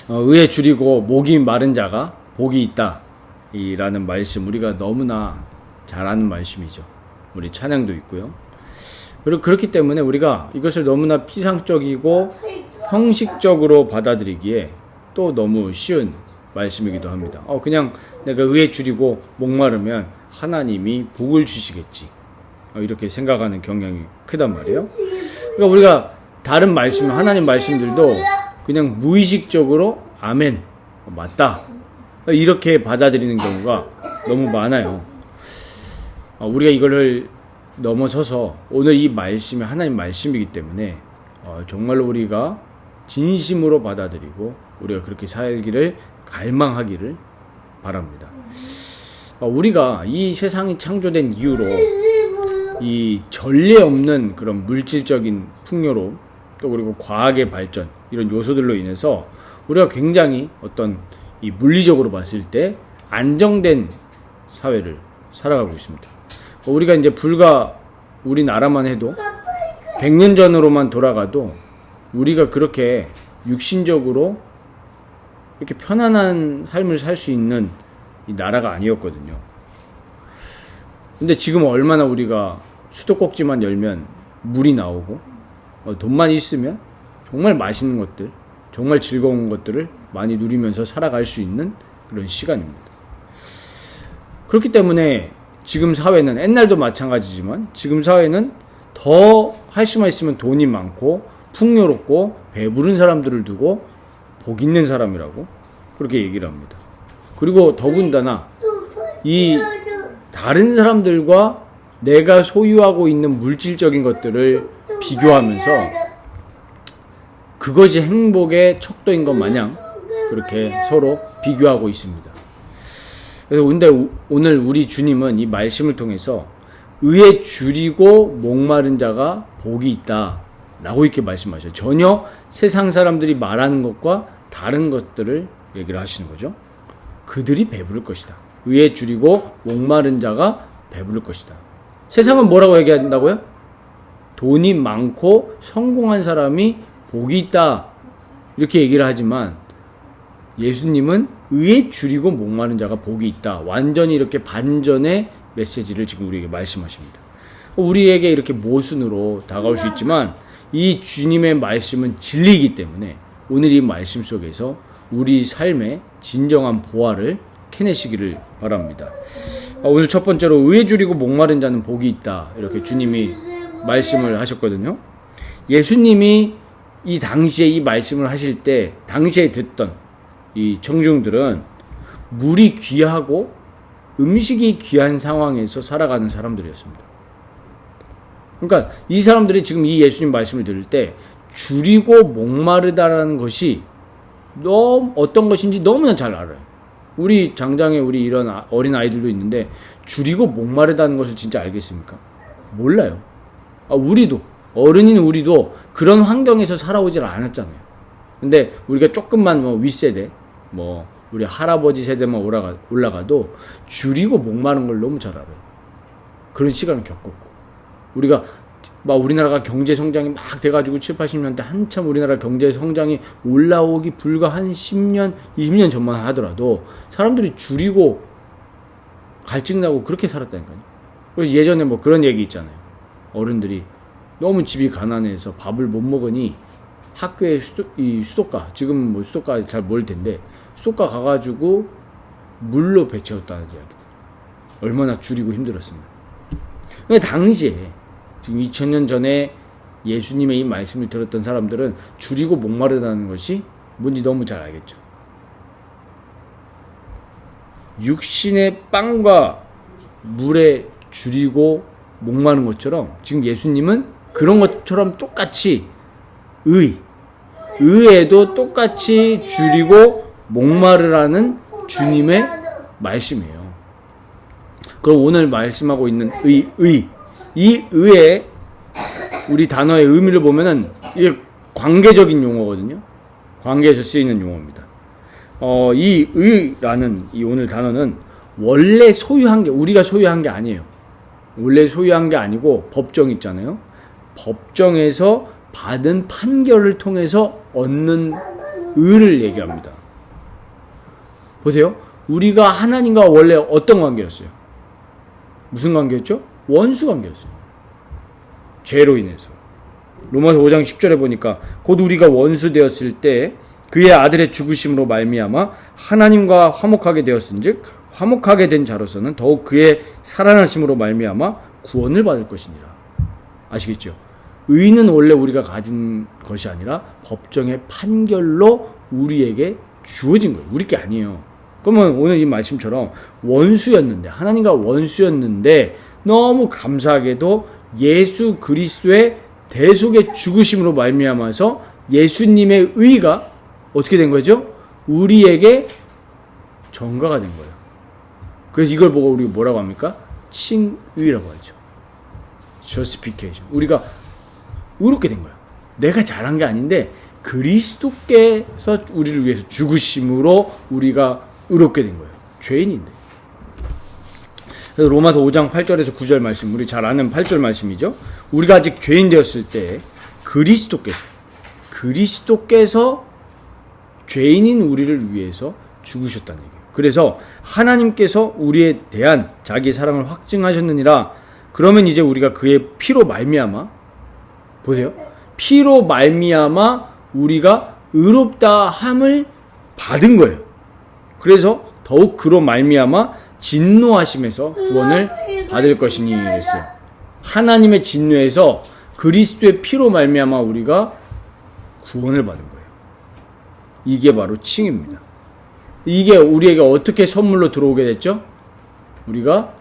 의에 줄이고 목이 마른 자가 복이 있다 이라는 말씀, 우리가 너무나 잘 아는 말씀이죠. 우리 찬양도 있고요. 그리고 그렇기 때문에 우리가 이것을 너무나 피상적이고 형식적으로 받아들이기에 또 너무 쉬운 말씀이기도 합니다. 그냥 내가 의에 줄이고 목마르면 하나님이 복을 주시겠지, 이렇게 생각하는 경향이 크단 말이에요. 그러니까 우리가 다른 말씀, 하나님 말씀들도 그냥 무의식적으로 아멘, 맞다, 이렇게 받아들이는 경우가 너무 많아요. 우리가 이거를 넘어서서 오늘 이 말씀이 하나님 말씀이기 때문에 정말로 우리가 진심으로 받아들이고 우리가 그렇게 살기를 갈망하기를 바랍니다. 우리가 이 세상이 창조된 이후로 이 전례 없는 그런 물질적인 풍요로움, 또 그리고 과학의 발전, 이런 요소들로 인해서 우리가 굉장히 어떤 이 물리적으로 봤을 때 안정된 사회를 살아가고 있습니다. 우리가 이제 불과 우리나라만 해도 100년 전으로만 돌아가도 우리가 그렇게 육신적으로 이렇게 편안한 삶을 살 수 있는 이 나라가 아니었거든요. 근데 지금 얼마나 우리가 수도꼭지만 열면 물이 나오고 돈만 있으면 정말 맛있는 것들, 정말 즐거운 것들을 많이 누리면서 살아갈 수 있는 그런 시간입니다. 그렇기 때문에 지금 사회는, 옛날도 마찬가지지만 지금 사회는 더 할 수만 있으면 돈이 많고 풍요롭고 배부른 사람들을 두고 복 있는 사람이라고 그렇게 얘기를 합니다. 그리고 더군다나 이 다른 사람들과 내가 소유하고 있는 물질적인 것들을 비교하면서 그것이 행복의 척도인 것 마냥 그렇게 서로 비교하고 있습니다. 그래서 근데 오늘 우리 주님은 이 말씀을 통해서 의에 줄이고 목마른 자가 복이 있다 라고 이렇게 말씀하셔요. 전혀 세상 사람들이 말하는 것과 다른 것들을 얘기를 하시는 거죠. 그들이 배부를 것이다. 의에 줄이고 목마른 자가 배부를 것이다. 세상은 뭐라고 얘기한다고요? 돈이 많고 성공한 사람이 복이 있다, 이렇게 얘기를 하지만 예수님은 의에 줄이고 목마른 자가 복이 있다, 완전히 이렇게 반전의 메시지를 지금 우리에게 말씀하십니다. 우리에게 이렇게 모순으로 다가올 수 있지만 이 주님의 말씀은 진리이기 때문에 오늘 이 말씀 속에서 우리 삶의 진정한 보화를 캐내시기를 바랍니다. 오늘 첫 번째로 의에 줄이고 목마른 자는 복이 있다, 이렇게 주님이 말씀을 하셨거든요. 예수님이 이 당시에 이 말씀을 하실 때 당시에 듣던 이 청중들은 물이 귀하고 음식이 귀한 상황에서 살아가는 사람들이었습니다. 그러니까 이 사람들이 지금 이 예수님 말씀을 들을 때 줄이고 목마르다라는 것이 어떤 것인지 너무나 잘 알아요. 우리 장장에 우리 이런 어린 아이들도 있는데 줄이고 목마르다는 것을 진짜 알겠습니까? 몰라요. 우리도, 어른인 우리도 그런 환경에서 살아오질 않았잖아요. 근데 우리가 조금만 윗세대, 우리 할아버지 세대만 올라가도 줄이고 목마른 걸 너무 잘 알아요. 그런 시간을 겪었고, 우리가 우리나라가 경제 성장이 막 돼가지고 7, 80년대 한참 우리나라 경제 성장이 올라오기 불과 한 10년, 20년 전만 하더라도 사람들이 줄이고 갈증나고 그렇게 살았다니까요. 그래서 예전에 그런 얘기 있잖아요. 어른들이 너무 집이 가난해서 밥을 못 먹으니 학교에 수도가, 지금 수도가 잘 모를 텐데 수도가 가가지고 물로 배 채웠다는 이야기들. 얼마나 줄이고 힘들었습니다. 근데 당시에 지금 2000년 전에 예수님의 이 말씀을 들었던 사람들은 줄이고 목마르다는 것이 뭔지 너무 잘 알겠죠. 육신의 빵과 물에 줄이고 목마른 것처럼 지금 예수님은 그런 것처럼 똑같이 의에도 똑같이 줄이고 목마르라는 주님의 말씀이에요. 그럼 오늘 말씀하고 있는 이 의의 우리 단어의 의미를 보면은 이게 관계적인 용어거든요. 관계에서 쓰이는 용어입니다. 이 의라는 이 오늘 단어는 원래 소유한 게, 우리가 소유한 게 아니에요. 원래 소유한 게 아니고 법정 있잖아요. 법정에서 받은 판결을 통해서 얻는 의를 얘기합니다. 보세요. 우리가 하나님과 원래 어떤 관계였어요? 무슨 관계였죠? 원수 관계였어요. 죄로 인해서. 로마서 5장 10절에 보니까 곧 우리가 원수 되었을 때 그의 아들의 죽으심으로 말미암아 하나님과 화목하게 되었은즉 화목하게 된 자로서는 더욱 그의 살아나심으로 말미암아 구원을 받을 것이니라. 아시겠죠? 의는 원래 우리가 가진 것이 아니라 법정의 판결로 우리에게 주어진 거예요. 우리 게 아니에요. 그러면 오늘 이 말씀처럼 원수였는데, 하나님과 원수였는데 너무 감사하게도 예수 그리스도의 대속의 죽으심으로 말미암아서 예수님의 의가 어떻게 된 거죠? 우리에게 전가가 된 거예요. 그래서 이걸 보고 우리가 뭐라고 합니까? 칭의라고 하죠. justification. 우리가 의롭게 된 거야. 내가 잘한 게 아닌데 그리스도께서 우리를 위해서 죽으심으로 우리가 의롭게 된 거예요. 죄인인데. 그래서 로마서 5장 8절에서 9절 말씀, 우리 잘 아는 8절 말씀이죠. 우리가 아직 죄인 되었을 때 그리스도께서 죄인인 우리를 위해서 죽으셨다는 얘기예요. 그래서 하나님께서 우리에 대한 자기의 사랑을 확증하셨느니라. 그러면 이제 우리가 그의 피로 말미암아, 보세요. 피로 말미암아 우리가 의롭다 함을 받은 거예요. 그래서 더욱 그로 말미암아 진노하심에서 구원을 받을 것이니 이랬어요. 하나님의 진노에서 그리스도의 피로 말미암아 우리가 구원을 받은 거예요. 이게 바로 칭입니다. 이게 우리에게 어떻게 선물로 들어오게 됐죠? 우리가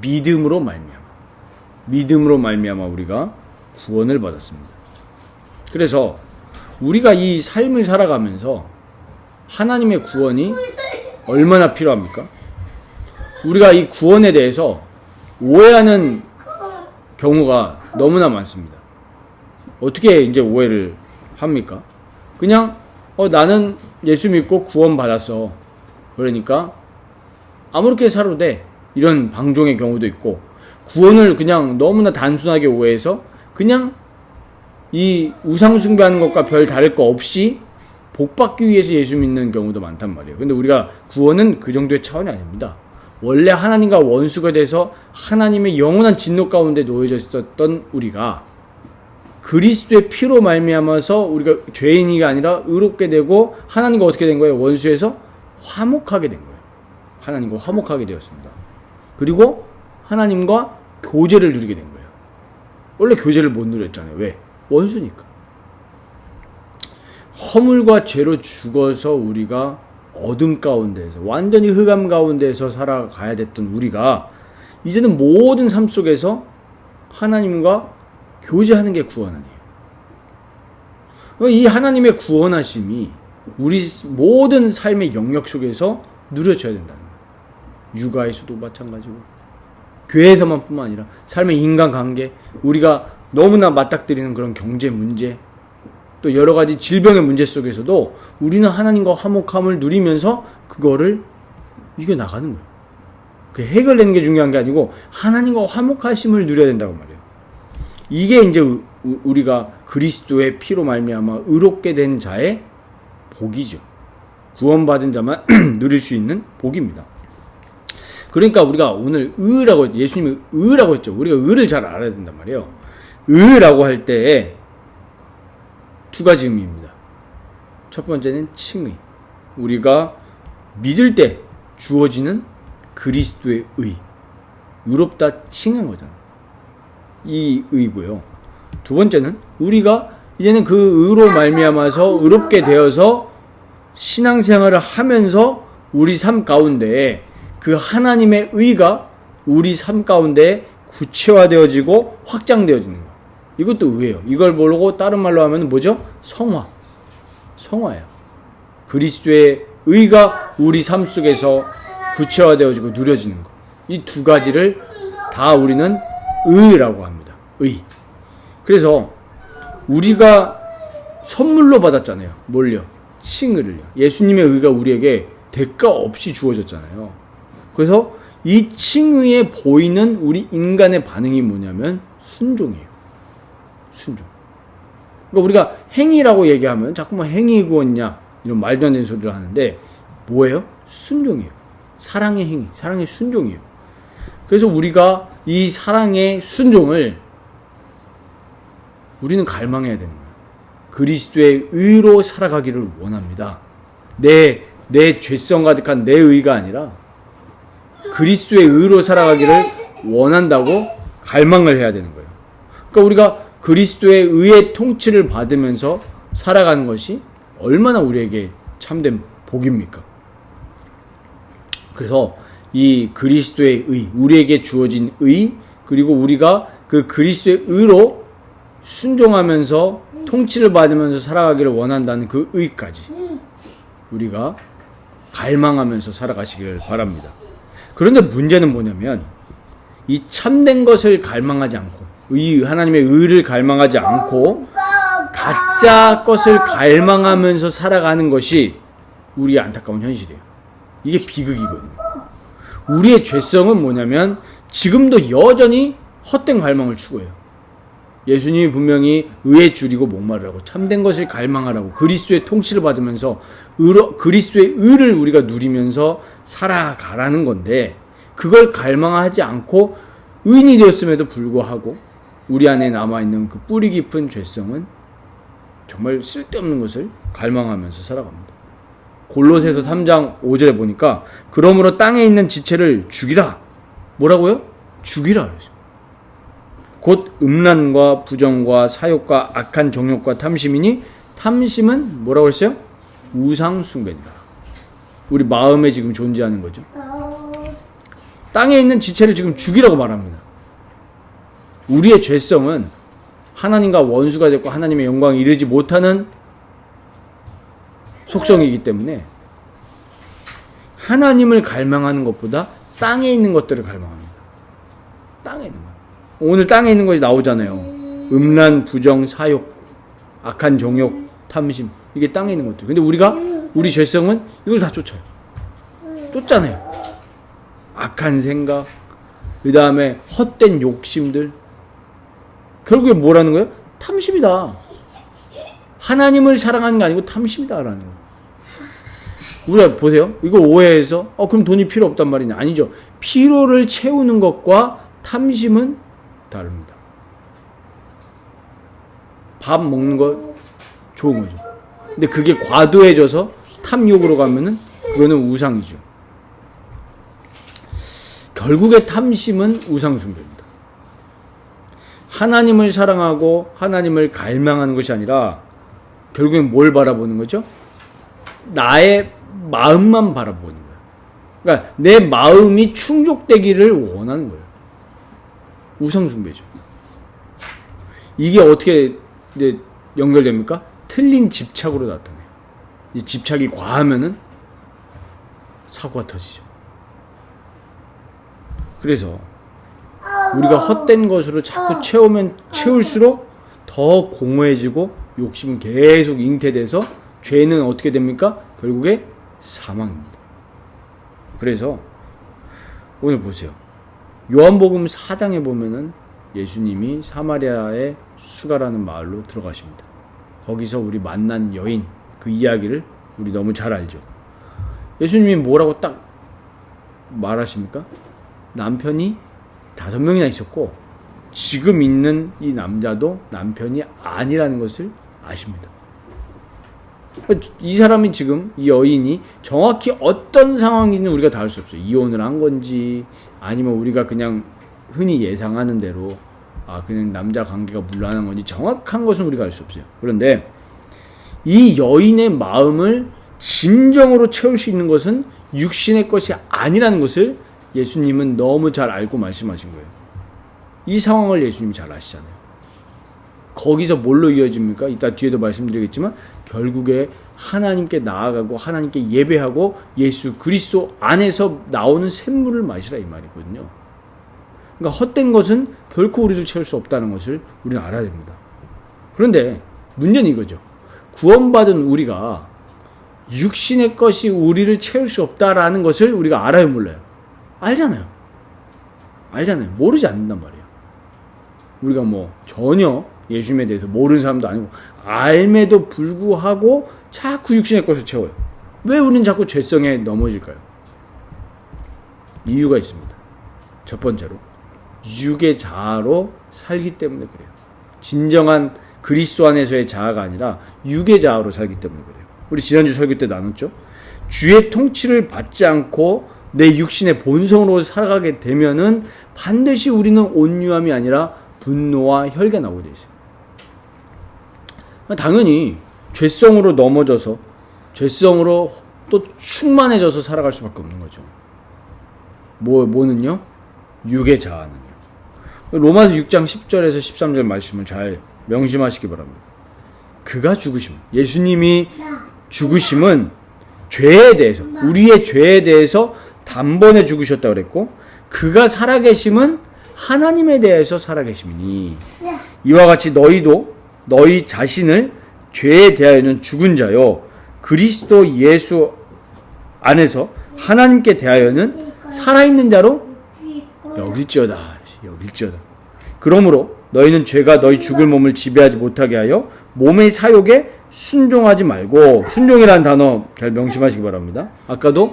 믿음으로 말미암아 우리가 구원을 받았습니다. 그래서 우리가 이 삶을 살아가면서 하나님의 구원이 얼마나 필요합니까? 우리가 이 구원에 대해서 오해하는 경우가 너무나 많습니다. 어떻게 이제 오해를 합니까? 그냥 나는 예수 믿고 구원 받았어. 그러니까 아무렇게 살아도 돼. 이런 방종의 경우도 있고, 구원을 그냥 너무나 단순하게 오해해서 그냥 이 우상 숭배하는 것과 별 다를 거 없이 복 받기 위해서 예수 믿는 경우도 많단 말이에요. 근데 우리가 구원은 그 정도의 차원이 아닙니다. 원래 하나님과 원수가 돼서 하나님의 영원한 진노 가운데 놓여져 있었던 우리가 그리스도의 피로 말미암아서 우리가 죄인이 아니라 의롭게 되고 하나님과 어떻게 된 거예요? 원수에서 화목하게 된 거예요. 하나님과 화목하게 되었습니다. 그리고 하나님과 교제를 누리게 된 거예요. 원래 교제를 못 누렸잖아요. 왜? 원수니까. 허물과 죄로 죽어서 우리가 어둠 가운데에서, 완전히 흑암 가운데에서 살아가야 됐던 우리가 이제는 모든 삶 속에서 하나님과 교제하는 게 구원 아니에요. 이 하나님의 구원하심이 우리 모든 삶의 영역 속에서 누려져야 된다는 거예요. 육아에서도 마찬가지고, 교회에서만 뿐만 아니라 삶의 인간관계, 우리가 너무나 맞닥뜨리는 그런 경제 문제, 또 여러 가지 질병의 문제 속에서도 우리는 하나님과 화목함을 누리면서 그거를 이겨나가는 거예요. 그 해결되는 게 중요한 게 아니고 하나님과 화목하심을 누려야 된다고 말해요. 이게 이제 우리가 그리스도의 피로 말미암아 의롭게 된 자의 복이죠. 구원받은 자만 누릴 수 있는 복입니다. 그러니까 우리가 오늘 의라고, 예수님이 의라고 했죠. 우리가 의를 잘 알아야 된단 말이에요. 의라고 할 때 두 가지 의미입니다. 첫 번째는 칭의. 우리가 믿을 때 주어지는 그리스도의 의. 의롭다 칭한 거잖아요. 이 의고요. 두 번째는 우리가 이제는 그 의로 말미암아서 의롭게 되어서 신앙생활을 하면서 우리 삶 가운데에 그 하나님의 의가 우리 삶 가운데 구체화되어지고 확장되어지는 거. 이것도 의예요. 이걸 모르고 다른 말로 하면 뭐죠? 성화예요. 그리스도의 의가 우리 삶 속에서 구체화되어지고 누려지는 거. 이 두 가지를 다 우리는 의라고 합니다. 의. 그래서 우리가 선물로 받았잖아요. 뭘요? 칭의를요. 예수님의 의가 우리에게 대가 없이 주어졌잖아요. 그래서 이 칭의에 보이는 우리 인간의 반응이 뭐냐면 순종이에요. 순종. 그러니까 우리가 행위라고 얘기하면 자꾸만 행위 구원이냐 이런 말도 안 되는 소리를 하는데 뭐예요? 순종이에요. 사랑의 행위, 사랑의 순종이에요. 그래서 우리가 이 사랑의 순종을 우리는 갈망해야 되는 거예요. 그리스도의 의로 살아가기를 원합니다. 내 죄성 가득한 내 의가 아니라 그리스도의 의로 살아가기를 원한다고 갈망을 해야 되는 거예요. 그러니까 우리가 그리스도의 의의 통치를 받으면서 살아가는 것이 얼마나 우리에게 참된 복입니까? 그래서 이 그리스도의 의, 우리에게 주어진 의, 그리고 우리가 그 그리스도의 의로 순종하면서 통치를 받으면서 살아가기를 원한다는 그 의까지 우리가 갈망하면서 살아가시기를 바랍니다. 그런데 문제는 뭐냐면 이 참된 것을 갈망하지 않고 하나님의 의를 갈망하지 않고 가짜 것을 갈망하면서 살아가는 것이 우리의 안타까운 현실이에요. 이게 비극이거든요. 우리의 죄성은 뭐냐면 지금도 여전히 헛된 갈망을 추구해요. 예수님이 분명히 의에 줄이고 목마르라고 참된 것을 갈망하라고 그리스도의 통치를 받으면서 그리스도의 의를 우리가 누리면서 살아가라는 건데 그걸 갈망하지 않고 의인이 되었음에도 불구하고 우리 안에 남아있는 그 뿌리 깊은 죄성은 정말 쓸데없는 것을 갈망하면서 살아갑니다. 골로새서 3장 5절에 보니까 그러므로 땅에 있는 지체를 죽이라. 뭐라고요? 죽이라 그랬어요. 곧 음란과 부정과 사욕과 악한 정욕과 탐심이니 탐심은 뭐라고 했어요? 우상 숭배다. 우리 마음에 지금 존재하는 거죠. 땅에 있는 지체를 지금 죽이라고 말합니다. 우리의 죄성은 하나님과 원수가 됐고 하나님의 영광에 이르지 못하는 속성이기 때문에 하나님을 갈망하는 것보다 땅에 있는 것들을 갈망합니다. 땅에 있는 것. 오늘 땅에 있는 것이 나오잖아요. 음란, 부정, 사욕, 악한 정욕, 탐심. 이게 땅에 있는 것들. 근데 우리 죄성은 이걸 다 쫓아요. 쫓잖아요. 악한 생각, 그 다음에 헛된 욕심들. 결국에 뭐라는 거예요? 탐심이다. 하나님을 사랑하는 게 아니고 탐심이다라는 거예요. 우리가 보세요. 이거 오해해서 그럼 돈이 필요 없단 말이냐. 아니죠. 필요를 채우는 것과 탐심은 다릅니다. 밥 먹는 거 좋은 거죠. 근데 그게 과도해져서 탐욕으로 가면은 그거는 우상이죠. 결국에 탐심은 우상 숭배입니다. 하나님을 사랑하고 하나님을 갈망하는 것이 아니라 결국엔 뭘 바라보는 거죠? 나의 마음만 바라보는 거예요. 그러니까 내 마음이 충족되기를 원하는 거예요. 우상 숭배죠. 이게 어떻게 연결됩니까? 틀린 집착으로 나타나요. 이 집착이 과하면은 사고가 터지죠. 그래서 우리가 헛된 것으로 자꾸 채울수록 더 공허해지고 욕심은 계속 잉태돼서 죄는 어떻게 됩니까? 결국에 사망입니다. 그래서 오늘 보세요. 요한복음 4장에 보면은 예수님이 사마리아의 수가라는 마을로 들어가십니다. 거기서 우리 만난 여인 그 이야기를 우리 너무 잘 알죠. 예수님이 뭐라고 딱 말하십니까? 남편이 5명이나 있었고 지금 있는 이 남자도 남편이 아니라는 것을 아십니다. 이 사람이 지금 이 여인이 정확히 어떤 상황인지는 우리가 다 알 수 없어요. 이혼을 한 건지 아니면 우리가 그냥 흔히 예상하는 대로 그냥 남자 관계가 물란한 건지 정확한 것은 우리가 알 수 없어요. 그런데 이 여인의 마음을 진정으로 채울 수 있는 것은 육신의 것이 아니라는 것을 예수님은 너무 잘 알고 말씀하신 거예요. 이 상황을 예수님이 잘 아시잖아요. 거기서 뭘로 이어집니까? 이따 뒤에도 말씀드리겠지만 결국에 하나님께 나아가고 하나님께 예배하고 예수 그리스도 안에서 나오는 샘물을 마시라 이 말이거든요. 그러니까 헛된 것은 결코 우리를 채울 수 없다는 것을 우리는 알아야 됩니다. 그런데 문제는 이거죠. 구원받은 우리가 육신의 것이 우리를 채울 수 없다라는 것을 우리가 알아요, 몰라요? 알잖아요. 모르지 않는단 말이에요. 우리가 전혀 예수님에 대해서 모르는 사람도 아니고 알매도 불구하고 자꾸 육신의 것을 채워요. 왜 우리는 자꾸 죄성에 넘어질까요? 이유가 있습니다. 첫 번째로 육의 자아로 살기 때문에 그래요. 진정한 그리스도 안에서의 자아가 아니라 육의 자아로 살기 때문에 그래요. 우리 지난주 설교 때 나눴죠. 주의 통치를 받지 않고 내 육신의 본성으로 살아가게 되면은 반드시 우리는 온유함이 아니라 분노와 혈기가 나오게 돼 있어요. 당연히 죄성으로 넘어져서 죄성으로 또 충만해져서 살아갈 수밖에 없는 거죠. 뭐는요? 육의 자아는요. 로마서 6장 10절에서 13절 말씀을 잘 명심하시기 바랍니다. 그가 죽으심, 예수님이 죽으심은 죄에 대해서, 우리의 죄에 대해서 단번에 죽으셨다고 그랬고, 그가 살아계심은 하나님에 대해서 살아계심이니 이와 같이 너희도 너희 자신을 죄에 대하여는 죽은 자요 그리스도 예수 안에서 하나님께 대하여는 살아있는 자로 여길지어다. 그러므로 너희는 죄가 너희 죽을 몸을 지배하지 못하게 하여 몸의 사욕에 순종하지 말고, 순종이라는 단어 잘 명심하시기 바랍니다. 아까도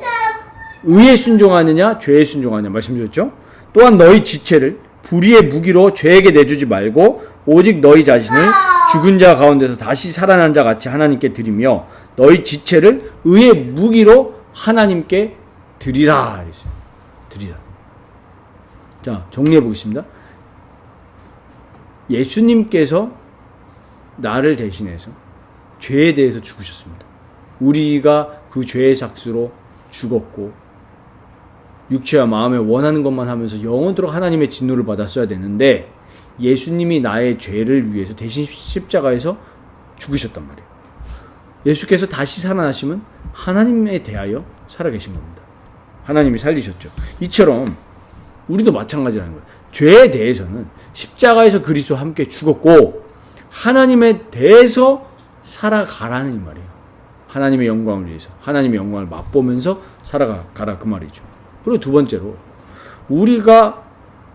의에 순종하느냐 죄에 순종하느냐 말씀드렸죠. 또한 너희 지체를 불의의 무기로 죄에게 내주지 말고 오직 너희 자신을 죽은 자 가운데서 다시 살아난 자 같이 하나님께 드리며 너희 지체를 의의 무기로 하나님께 드리라 그랬어요. 드리라. 자, 정리해 보겠습니다. 예수님께서 나를 대신해서 죄에 대해서 죽으셨습니다. 우리가 그 죄의 삭수로 죽었고 육체와 마음에 원하는 것만 하면서 영원토록 하나님의 진노를 받았어야 되는데 예수님이 나의 죄를 위해서 대신 십자가에서 죽으셨단 말이에요. 예수께서 다시 살아나시면 하나님에 대하여 살아계신 겁니다. 하나님이 살리셨죠. 이처럼 우리도 마찬가지라는 거예요. 죄에 대해서는 십자가에서 그리스도와 함께 죽었고 하나님에 대해서 살아가라는 이 말이에요. 하나님의 영광을 위해서, 하나님의 영광을 맛보면서 살아가라 그 말이죠. 그리고 두 번째로 우리가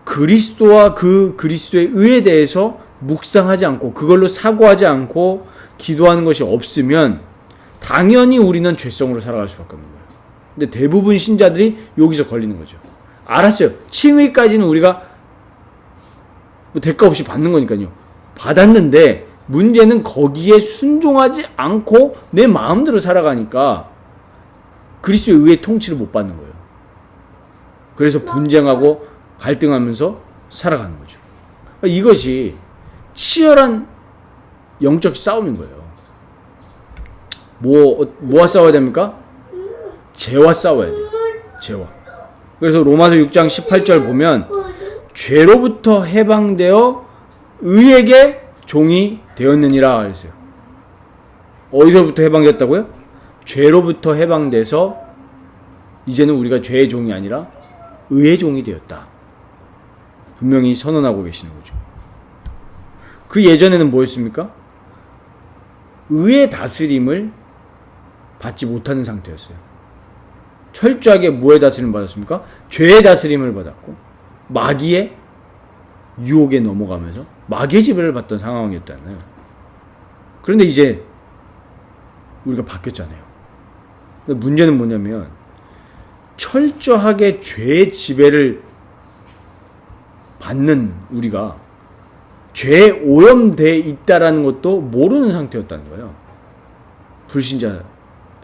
그리스도와 그 그리스도의 의에 대해서 묵상하지 않고 그걸로 사고하지 않고 기도하는 것이 없으면 당연히 우리는 죄성으로 살아갈 수밖에 없는 거예요. 근데 대부분 신자들이 여기서 걸리는 거죠. 알았어요. 칭의까지는 우리가 뭐 대가 없이 받는 거니까요. 받았는데 문제는 거기에 순종하지 않고 내 마음대로 살아가니까 그리스도의 의의 통치를 못 받는 거예요. 그래서 분쟁하고 갈등하면서 살아가는 거죠. 이것이 치열한 영적 싸움인 거예요. 뭐와 싸워야 됩니까? 죄와 싸워야 돼요. 죄와. 그래서 로마서 6장 18절 보면 죄로부터 해방되어 의에게 종이 되었느니라 그랬어요. 어디서부터 해방됐다고요? 죄로부터 해방돼서 이제는 우리가 죄의 종이 아니라 의의 종이 되었다. 분명히 선언하고 계시는 거죠. 그 예전에는 뭐였습니까? 의의 다스림을 받지 못하는 상태였어요. 철저하게 뭐의 다스림을 받았습니까? 죄의 다스림을 받았고 마귀의 유혹에 넘어가면서 마귀의 지배를 받던 상황이었잖아요. 그런데 이제 우리가 바뀌었잖아요. 문제는 뭐냐면 철저하게 죄의 지배를 받는 우리가 죄에 오염되어 있다라는 것도 모르는 상태였다는 거예요. 불신자에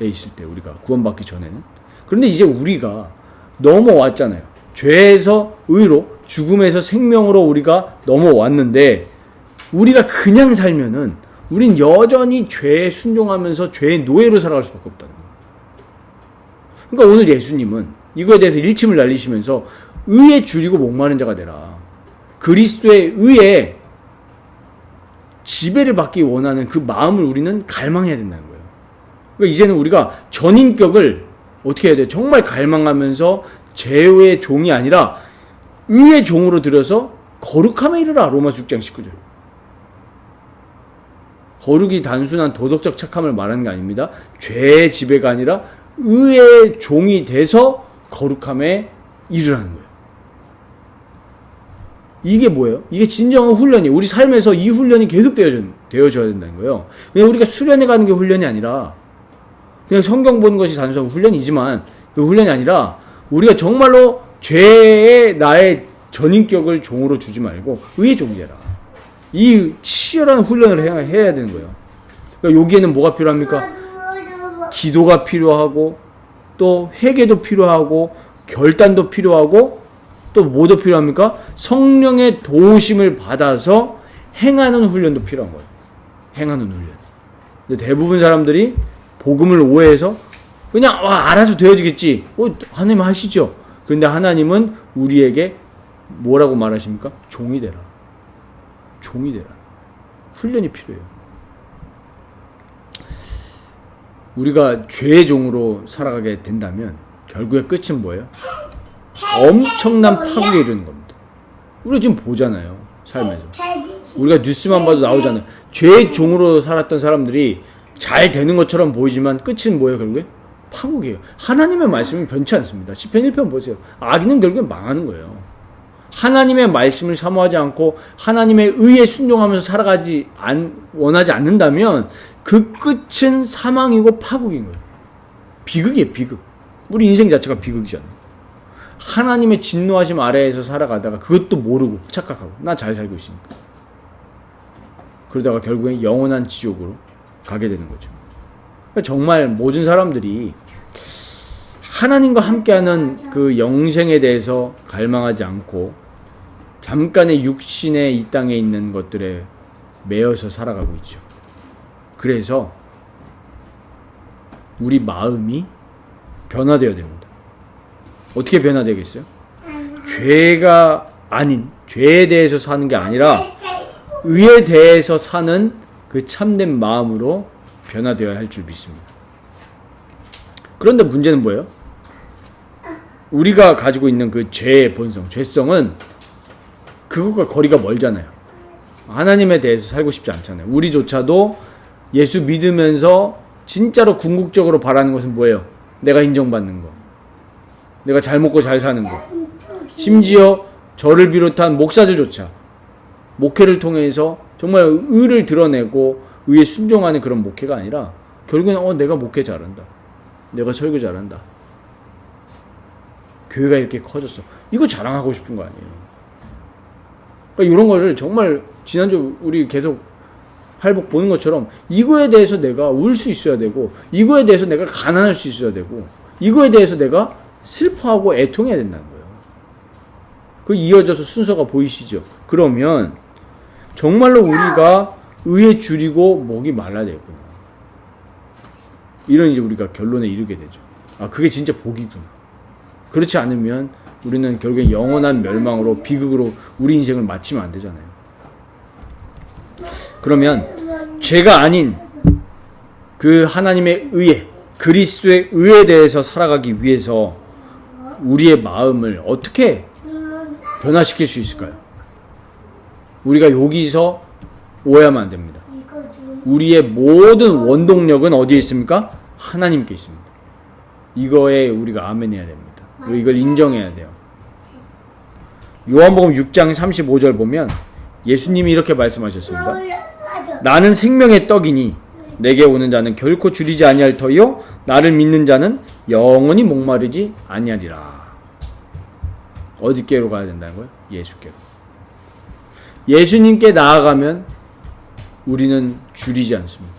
있을 때 우리가 구원받기 전에는. 그런데 이제 우리가 넘어왔잖아요. 죄에서 의로, 죽음에서 생명으로 우리가 넘어왔는데 우리가 그냥 살면은 우린 여전히 죄에 순종하면서 죄의 노예로 살아갈 수밖에 없다는 거예요. 그러니까 오늘 예수님은 이거에 대해서 일침을 날리시면서 의에 줄이고 목마른 자가 되라. 그리스도의 의에 지배를 받기 원하는 그 마음을 우리는 갈망해야 된다는 거예요. 그러니까 이제는 우리가 전인격을 어떻게 해야 돼요? 정말 갈망하면서 죄의 종이 아니라 의의 종으로 들여서 거룩함에 이르라. 로마서 6장 19절. 거룩이 단순한 도덕적 착함을 말하는 게 아닙니다. 죄의 지배가 아니라 의의 종이 돼서 거룩함에 이르라는 거예요. 이게 뭐예요? 이게 진정한 훈련이에요. 우리 삶에서 이 훈련이 계속 되어져야 된다는 거예요. 그냥 우리가 수련해 가는 게 훈련이 아니라 그냥 성경 보는 것이 단순한 훈련이지만 그 훈련이 아니라 우리가 정말로 죄의 나의 전인격을 종으로 주지 말고 의의 종이 되라. 이 치열한 훈련을 해야 되는 거예요. 그러니까 여기에는 뭐가 필요합니까? 기도가 필요하고 또 회개도 필요하고 결단도 필요하고 또 뭐도 필요합니까? 성령의 도우심을 받아서 행하는 훈련도 필요한 거예요. 행하는 훈련. 근데 대부분 사람들이 복음을 오해해서 그냥 알아서 되어지겠지. 하나님 하시죠. 그런데 하나님은 우리에게 뭐라고 말하십니까? 종이 되라. 종이 되라. 훈련이 필요해요. 우리가 죄의 종으로 살아가게 된다면 결국의 끝은 뭐예요? 엄청난 파국에 이르는 겁니다. 우리가 지금 보잖아요. 삶에서. 우리가 뉴스만 봐도 나오잖아요. 죄의 종으로 살았던 사람들이 잘 되는 것처럼 보이지만 끝은 뭐예요? 결국에? 파국이에요. 하나님의 말씀은 변치 않습니다. 시편 1편 보세요. 악인은 결국에 망하는 거예요. 하나님의 말씀을 사모하지 않고 하나님의 의에 순종하면서 살아가지 원하지 않는다면 그 끝은 사망이고 파국인 거예요. 비극이에요. 비극. 우리 인생 자체가 비극이잖아요. 하나님의 진노하심 아래에서 살아가다가 그것도 모르고 착각하고 나 잘 살고 있으니까 그러다가 결국엔 영원한 지옥으로 가게 되는 거죠. 그러니까 정말 모든 사람들이 하나님과 함께하는 그 영생에 대해서 갈망하지 않고 잠깐의 육신의 이 땅에 있는 것들에 매여서 살아가고 있죠. 그래서 우리 마음이 변화되어야 됩니다. 어떻게 변화되겠어요? 죄가 아닌 죄에 대해서 사는 게 아니라 의에 대해서 사는 그 참된 마음으로 변화되어야 할 줄 믿습니다. 그런데 문제는 뭐예요? 우리가 가지고 있는 그 죄의 본성, 죄성은 그것과 거리가 멀잖아요. 하나님에 대해서 살고 싶지 않잖아요. 우리조차도 예수 믿으면서 진짜로 궁극적으로 바라는 것은 뭐예요? 내가 인정받는 거. 내가 잘 먹고 잘 사는 거. 심지어 저를 비롯한 목사들조차 목회를 통해서 정말 의를 드러내고 의에 순종하는 그런 목회가 아니라 결국에는 내가 목회 잘한다. 내가 설교 잘한다. 교회가 이렇게 커졌어. 이거 자랑하고 싶은 거 아니에요. 그러니까 이런 거를 정말 지난주 우리 계속 팔복 보는 것처럼 이거에 대해서 내가 울 수 있어야 되고 이거에 대해서 내가 가난할 수 있어야 되고 이거에 대해서 내가 슬퍼하고 애통해야 된다는 거예요. 그 이어져서 순서가 보이시죠? 그러면 정말로 우리가 의에 줄이고 목이 말라야 되겠구나. 이런 이제 우리가 결론에 이르게 되죠. 그게 진짜 복이구나. 그렇지 않으면 우리는 결국엔 영원한 멸망으로 비극으로 우리 인생을 마치면 안 되잖아요. 그러면 죄가 아닌 그 하나님의 의에 그리스도의 의에 대해서 살아가기 위해서 우리의 마음을 어떻게 변화시킬 수 있을까요? 우리가 여기서 오해하면 안 됩니다. 우리의 모든 원동력은 어디에 있습니까? 하나님께 있습니다. 이거에 우리가 아멘해야 됩니다. 이걸 인정해야 돼요. 요한복음 6장 35절 보면 예수님이 이렇게 말씀하셨습니다. 나는 생명의 떡이니 내게 오는 자는 결코 줄이지 아니할 터이요 나를 믿는 자는 영원히 목마르지 아니하리라. 어디께로 가야 된다는 거예요? 예수께로. 예수님께 나아가면 우리는 줄이지 않습니다.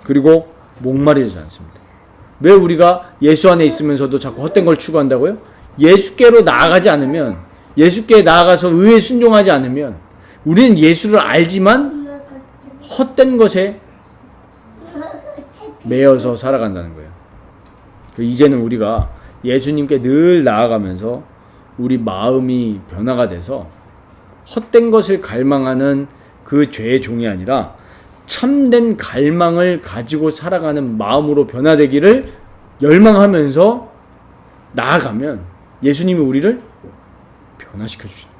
그리고 목마르지 않습니다. 왜 우리가 예수 안에 있으면서도 자꾸 헛된 걸 추구한다고요? 예수께로 나아가지 않으면, 예수께 나아가서 의에 순종하지 않으면 우리는 예수를 알지만 헛된 것에 매여서 살아간다는 거예요. 이제는 우리가 예수님께 늘 나아가면서 우리 마음이 변화가 돼서 헛된 것을 갈망하는 그 죄의 종이 아니라 참된 갈망을 가지고 살아가는 마음으로 변화되기를 열망하면서 나아가면 예수님이 우리를 변화시켜 주십니다.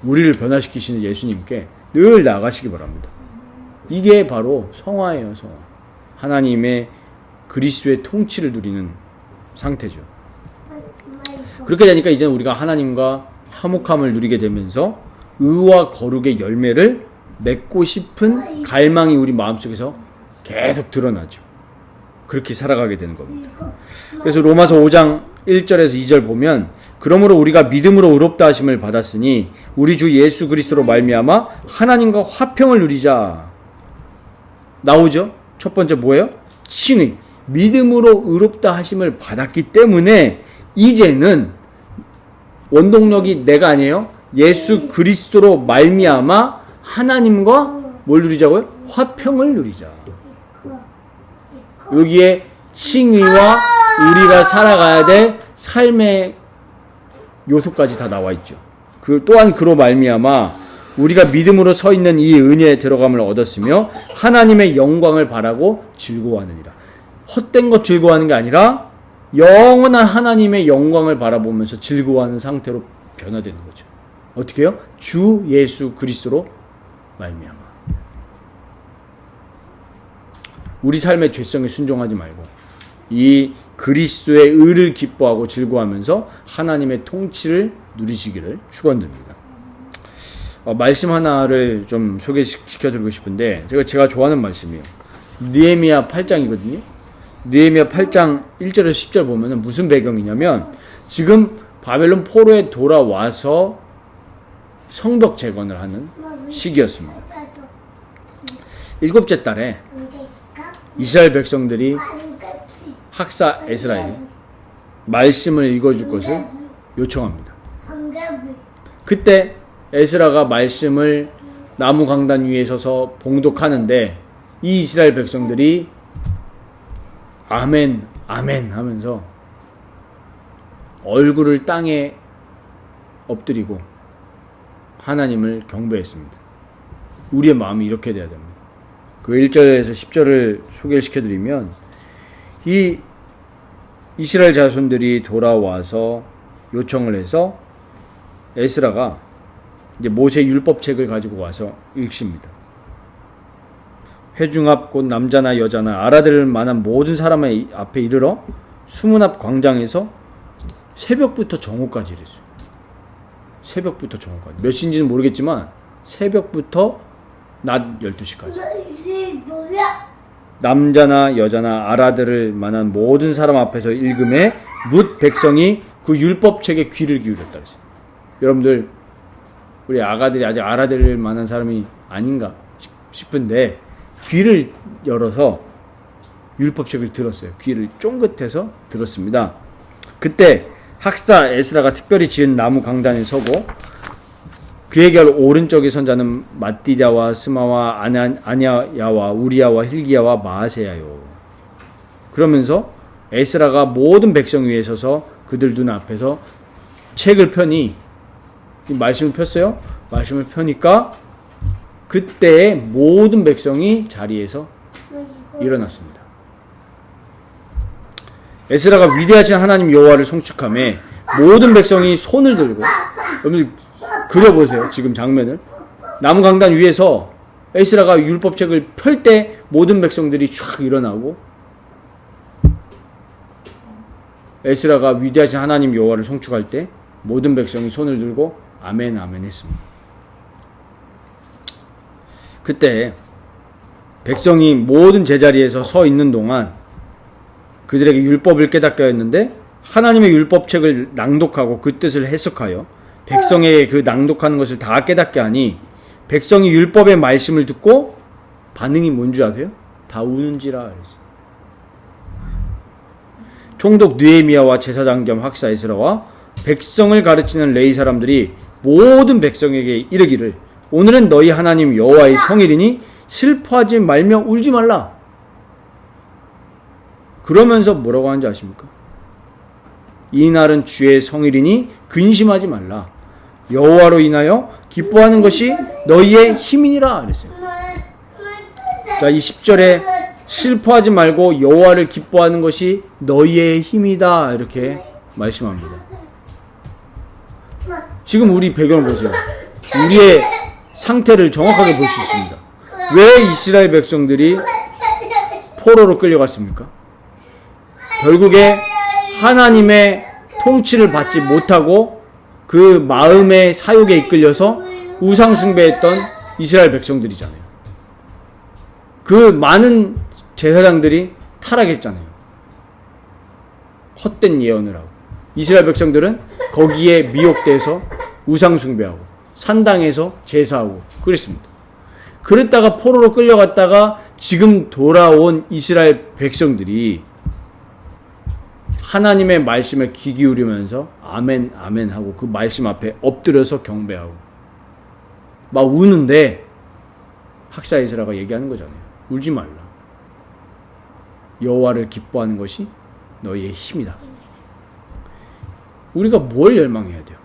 우리를 변화시키시는 예수님께 늘 나아가시기 바랍니다. 이게 바로 성화예요, 성화. 하나님의 그리스도의 통치를 누리는 상태죠. 그렇게 되니까 이제는 우리가 하나님과 화목함을 누리게 되면서 의와 거룩의 열매를 맺고 싶은 갈망이 우리 마음속에서 계속 드러나죠. 그렇게 살아가게 되는 겁니다. 그래서 로마서 5장 1절에서 2절 보면 그러므로 우리가 믿음으로 의롭다 하심을 받았으니 우리 주 예수 그리스도로 말미암아 하나님과 화평을 누리자. 나오죠? 첫 번째 뭐예요? 칭의. 믿음으로 의롭다 하심을 받았기 때문에 이제는 원동력이 내가 아니에요. 예수 그리스도로 말미암아 하나님과 뭘 누리자고요? 화평을 누리자. 여기에 칭의와 우리가 살아가야 될 삶의 요소까지 다 나와 있죠. 또한 그로 말미암아 우리가 믿음으로 서 있는 이 은혜에 들어감을 얻었으며 하나님의 영광을 바라고 즐거워하느니라. 헛된 것 즐거워하는 게 아니라 영원한 하나님의 영광을 바라보면서 즐거워하는 상태로 변화되는 거죠. 어떻게 해요? 주 예수 그리스도로 말미암아. 우리 삶의 죄성에 순종하지 말고 이 그리스도의 의를 기뻐하고 즐거워하면서 하나님의 통치를 누리시기를 축원드립니다. 말씀 하나를 좀 소개시켜드리고 싶은데 제가 좋아하는 말씀이에요. 느헤미야 8장이거든요. 느헤미야 8장 1절에서 10절 보면 무슨 배경이냐면 지금 바벨론 포로에 돌아와서 성벽 재건을 하는 시기였습니다. 7째 달에 이스라엘 백성들이 학사 에스라에게 말씀을 읽어줄 것을 요청합니다. 그때 에스라가 말씀을 나무 강단 위에 서서 봉독하는데 이 이스라엘 백성들이 아멘 아멘 하면서 얼굴을 땅에 엎드리고 하나님을 경배했습니다. 우리의 마음이 이렇게 돼야 됩니다. 그 1절에서 10절을 소개시켜드리면 이 이스라엘 자손들이 돌아와서 요청을 해서 에스라가 이제 모세 율법책을 가지고 와서 읽습니다. 회중 앞 곧 남자나 여자나 알아들을 만한 모든 사람의 앞에 이르러 수문 앞 광장에서 새벽부터 정오까지 이랬어요. 새벽부터 정오까지. 몇 시인지는 모르겠지만 새벽부터 낮 12시까지. 남자나 여자나 알아들을 만한 모든 사람 앞에서 읽음에 뭇 백성이 그 율법책에 귀를 기울였다 그랬어요. 여러분들 우리 아가들이 아직 알아들을 만한 사람이 아닌가 싶은데 귀를 열어서 율법책을 들었어요. 귀를 쫑긋해서 들었습니다. 그때 학사 에스라가 특별히 지은 나무 강단에 서고 그에게 오른쪽에 선 자는 mat디다와 스마와 아냐야와 우리야와 힐기야와 마아세야요. 그러면서 에스라가 모든 백성 위에 서서 그들 눈앞에서 책을 펴니 말씀을 폈어요. 말씀을 펴니까 그때 모든 백성이 자리에서 일어났습니다. 에스라가 위대하신 하나님 여호와를 송축하며 모든 백성이 손을 들고, 여러분 그려보세요. 지금 장면을. 나무 강단 위에서 에스라가 율법책을 펼 때 모든 백성들이 쫙 일어나고 에스라가 위대하신 하나님 여호와를 송축할 때 모든 백성이 손을 들고 아멘 아멘 했습니다. 그때 백성이 모든 제자리에서 서 있는 동안 그들에게 율법을 깨닫게 했는데 하나님의 율법책을 낭독하고 그 뜻을 해석하여 백성에게 그 낭독하는 것을 다 깨닫게 하니 백성이 율법의 말씀을 듣고 반응이 뭔지 아세요? 다 우는지라 그랬어요. 총독 느헤미야와 제사장 겸 학사 에스라와 백성을 가르치는 레위 사람들이 모든 백성에게 이르기를 오늘은 너희 하나님 여호와의 성일이니 슬퍼하지 말며 울지 말라. 그러면서 뭐라고 하는지 아십니까? 이 날은 주의 성일이니 근심하지 말라. 여호와로 인하여 기뻐하는 것이 너희의 힘이니라 그랬어요. 자, 이 10절에 슬퍼하지 말고 여호와를 기뻐하는 것이 너희의 힘이다 이렇게 말씀합니다. 지금 우리 배경을 보세요. 우리의 상태를 정확하게 볼 수 있습니다. 왜 이스라엘 백성들이 포로로 끌려갔습니까? 결국에 하나님의 통치를 받지 못하고 그 마음의 사욕에 이끌려서 우상 숭배했던 이스라엘 백성들이잖아요. 그 많은 제사장들이 타락했잖아요. 헛된 예언을 하고. 이스라엘 백성들은 거기에 미혹돼서 우상 숭배하고 산당에서 제사하고 그랬습니다. 그랬다가 포로로 끌려갔다가 지금 돌아온 이스라엘 백성들이 하나님의 말씀에 귀 기울이면서 아멘 아멘 하고 그 말씀 앞에 엎드려서 경배하고 막 우는데 학사 이스라가 얘기하는 거잖아요. 울지 말라. 여호와를 기뻐하는 것이 너희의 힘이다. 우리가 뭘 열망해야 돼요?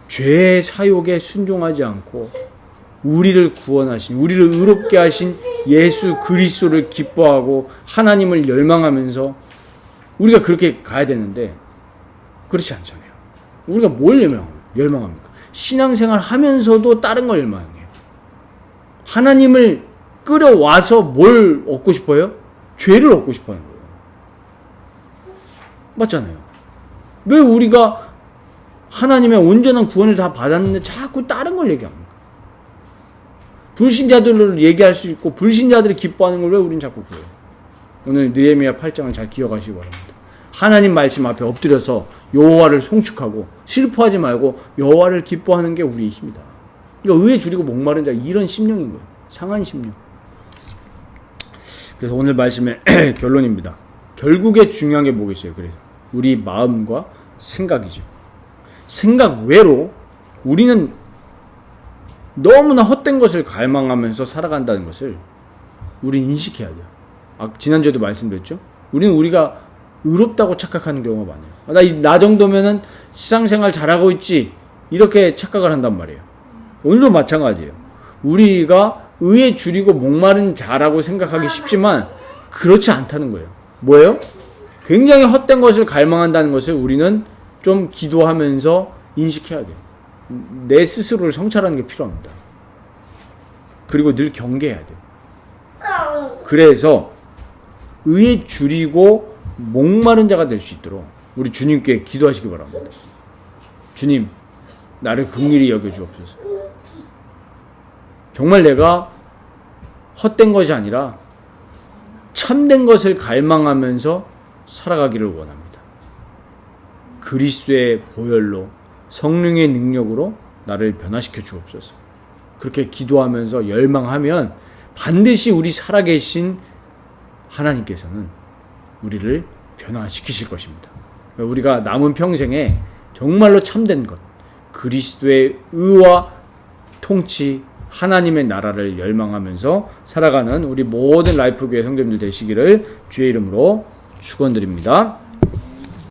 죄의 사욕에 순종하지 않고 우리를 구원하신, 우리를 의롭게 하신 예수 그리스도를 기뻐하고 하나님을 열망하면서 우리가 그렇게 가야 되는데 그렇지 않잖아요. 우리가 뭘 열망합니까? 신앙생활 하면서도 다른 걸 열망해요. 하나님을 끌어와서 뭘 얻고 싶어요? 죄를 얻고 싶어 하는 거예요. 맞잖아요. 왜 우리가 하나님의 온전한 구원을 다 받았는데 자꾸 다른 걸 얘기합니까? 불신자들을 얘기할 수 있고 불신자들이 기뻐하는 걸 왜 우린 자꾸 그래요? 오늘 느헤미야 8장을 잘 기억하시기 바랍니다. 하나님 말씀 앞에 엎드려서 여호와를 송축하고 슬퍼하지 말고 여호와를 기뻐하는 게 우리의 힘이다. 그러니까 의에 줄이고 목마른 자, 이런 심령인 거예요. 상한 심령. 그래서 오늘 말씀의 결론입니다. 결국에 중요한 게 뭐겠어요? 그래서 우리 마음과 생각이죠. 생각 외로 우리는 너무나 헛된 것을 갈망하면서 살아간다는 것을 우리 인식해야 돼요. 지난주에도 말씀드렸죠? 우리가 의롭다고 착각하는 경우가 많아요. 나 정도면은 시상생활 잘하고 있지, 이렇게 착각을 한단 말이에요. 오늘도 마찬가지예요. 우리가 의에 줄이고 목마른 자라고 생각하기 쉽지만 그렇지 않다는 거예요. 뭐예요? 굉장히 헛된 것을 갈망한다는 것을 우리는 좀 기도하면서 인식해야 돼요. 내 스스로를 성찰하는 게 필요합니다. 그리고 늘 경계해야 돼요. 그래서 의에 줄이고 목마른 자가 될 수 있도록 우리 주님께 기도하시기 바랍니다. 주님, 나를 긍휼히 여겨주옵소서. 정말 내가 헛된 것이 아니라 참된 것을 갈망하면서 살아가기를 원합니다. 그리스도의 보혈로 성령의 능력으로 나를 변화시켜 주옵소서. 그렇게 기도하면서 열망하면 반드시 우리 살아계신 하나님께서는 우리를 변화시키실 것입니다. 우리가 남은 평생에 정말로 참된 것, 그리스도의 의와 통치, 하나님의 나라를 열망하면서 살아가는 우리 모든 라이프교회 성도님들 되시기를 주의 이름으로 축원드립니다.